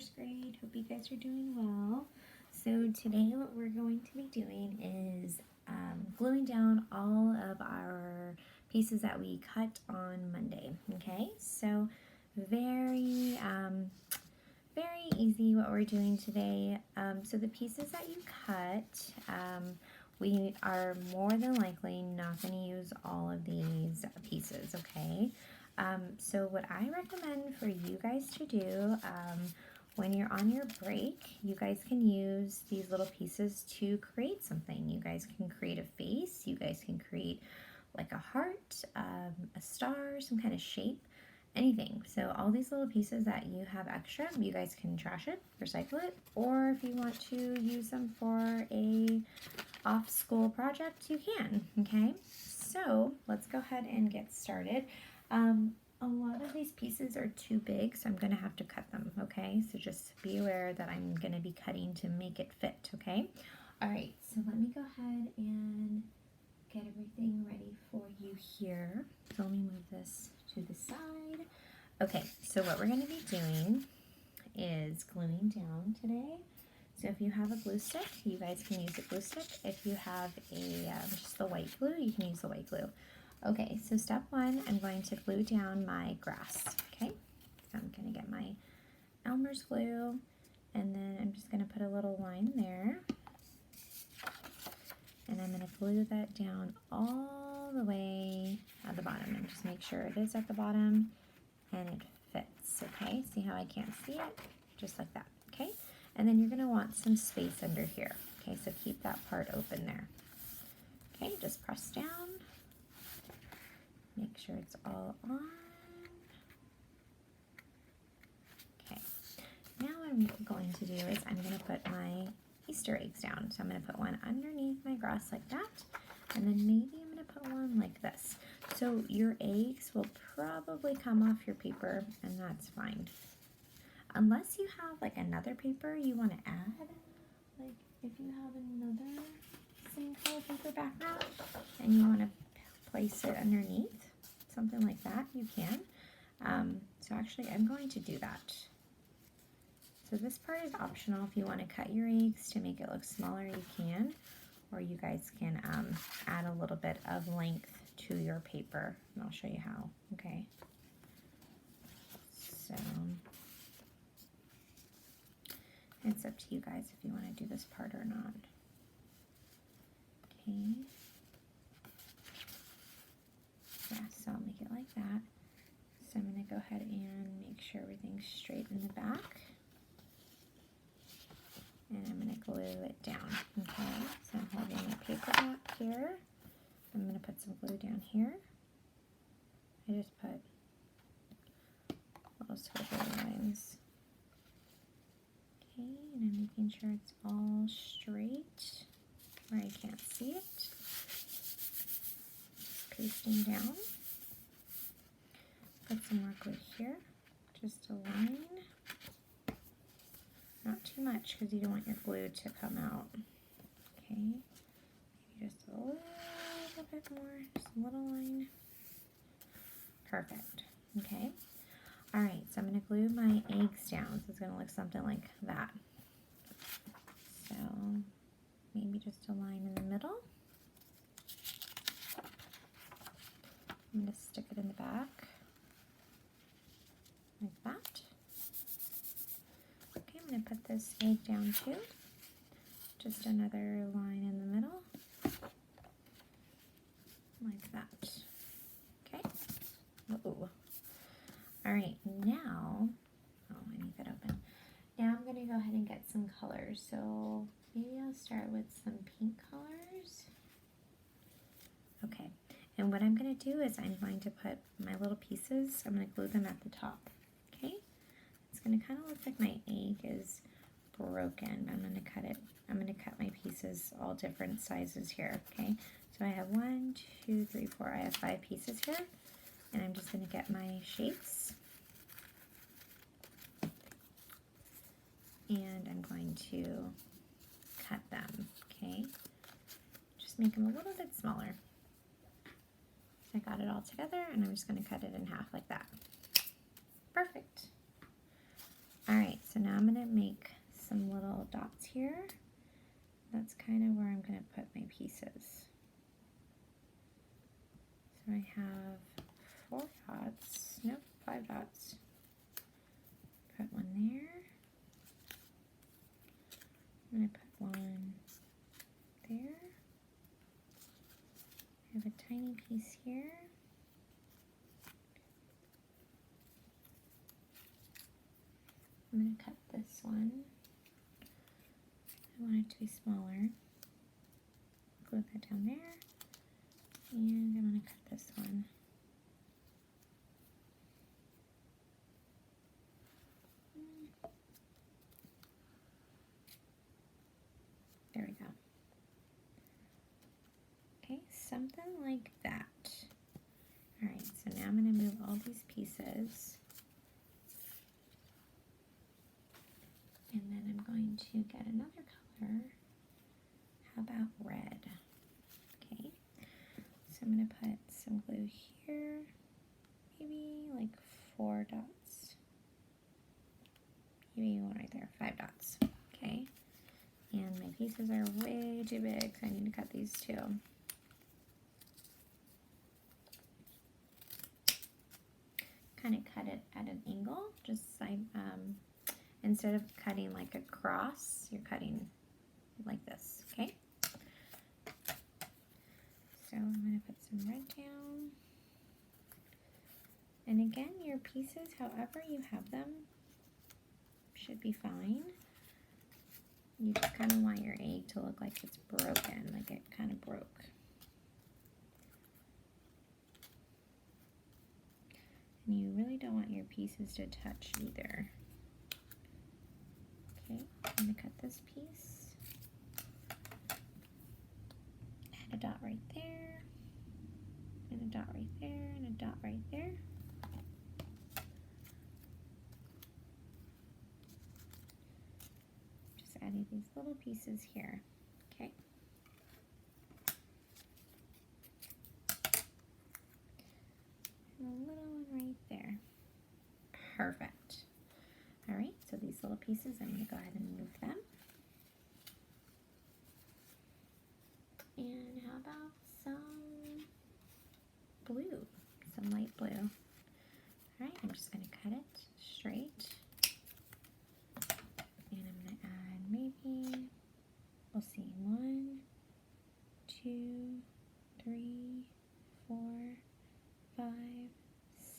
first grade. Hope you guys are doing well. So today what we're going to be doing is gluing down all of our pieces that we cut on Monday. Okay, so very easy what we're doing today. So the pieces that you cut, we are more than likely not going to use all of these pieces, okay? So what I recommend for you guys to do when you're on your break, you guys can use these little pieces to create something. You guys can create a face, you guys can create like a heart, a star, some kind of shape, anything. So all these little pieces that you have extra, you guys can trash it, recycle it, or if you want to use them for a off-school project, you can, okay? So let's go ahead and get started. A lot of these pieces are too big, so I'm going to have to cut them, okay? So just be aware that I'm going to be cutting to make it fit, okay? All right, so let me go ahead and get everything ready for you here. So let me move this to the side. Okay, so what we're going to be doing is gluing down today. So if you have a glue stick, you guys can use a glue stick. If you have a just the white glue, you can use the white glue. Okay, so step one, I'm going to glue down my grass, okay? So I'm going to get my Elmer's glue, and then I'm just going to put a little line there. And I'm going to glue that down all the way at the bottom, and just make sure it is at the bottom and it fits, okay? See how I can't see it? Just like that, okay? And then you're going to want some space under here, okay? So keep that part open there. Okay, just press down. Make sure it's all on. Okay, now what I'm going to do is I'm going to put my Easter eggs down. So I'm going to put one underneath my grass like that, and then maybe I'm going to put one like this. So your eggs will probably come off your paper, and that's fine. Unless you have like another paper you want to add, like if you have another same color paper background and you want to place it underneath, something like that, you can. So actually I'm going to do that. So this part is optional. If you want to cut your eggs to make it look smaller, you can, or you guys can add a little bit of length to your paper, and I'll show you how, okay? So it's up to you guys if you want to do this part or not. Okay. Yeah, so I'll make it like that. So I'm going to go ahead and make sure everything's straight in the back. And I'm going to glue it down. Okay, so I'm holding the paper back here. I'm going to put some glue down here. I just put little squiggly lines. Okay, and I'm making sure it's all straight where I can't see it. Just pasting down. Put some more glue here, just a line. Not too much because you don't want your glue to come out. Okay, maybe just a little bit more, just a little line. Perfect. Okay. All right, so I'm going to glue my eggs down. So it's going to look something like that. So maybe just a line in the middle. I'm going to stick it in the back like that. Okay, I'm going to put this egg down too. Just another line in the middle like that. Okay. Uh-oh. All right, now, oh, I need that open. Now I'm going to go ahead and get some colors. So maybe I'll start with some pink colors. Okay, and what I'm going to do is I'm going to put my little pieces, I'm going to glue them at the top. Okay, it's going to kind of look like my egg is broken. I'm going to cut it. I'm going to cut my pieces all different sizes here. Okay, so I have 1, 2, 3, 4. I have 5 pieces here. And I'm just going to get my shapes, and I'm going to cut them, okay? Just make them a little bit smaller. So I got it all together, and I'm just going to cut it in half like that. Perfect. All right, so now I'm going to make some little dots here. That's kind of where I'm going to put my pieces. So I have 4 dots, nope, 5 dots. Put one there. I'm going to put one there. I have a tiny piece here. I'm going to cut this one. I want it to be smaller. Glue that down there. And I'm going to cut this one. There we go. Okay, something like that. Alright, so now I'm going to move all these pieces. And then I'm going to get another color. How about red? Okay, so I'm going to put some glue here. Maybe like 4 dots. Maybe one right there, 5 dots. Okay, and my pieces are way too big, so I need to cut these too. Kind of cut it at an angle, just side, instead of cutting like across, you're cutting like this, okay? So I'm going to put some red down. And again, your pieces, however you have them, should be fine. You just kind of want your egg to look like it's broken, like it kind of broke. And you really don't want your pieces to touch either. Okay, I'm going to cut this piece. Add a dot right there, and a dot right there, and a dot right there. Just adding these little pieces here, okay? And a little one right there. Perfect. All right, so these little pieces, I'm going to go ahead and move them. And how about some blue, some light blue. All right, I'm just going to cut it straight. And I'm going to add maybe, we'll see, 1, 2, 3, 4, 5,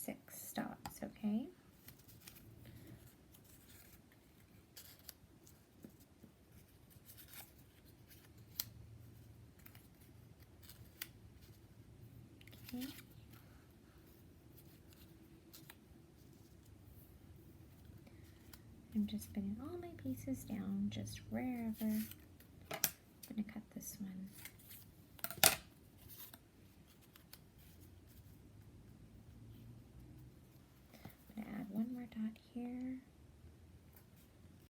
6 dots, okay? Okay. I'm just putting all my pieces down, just wherever. I'm going to cut this one. I'm going to add one more dot here.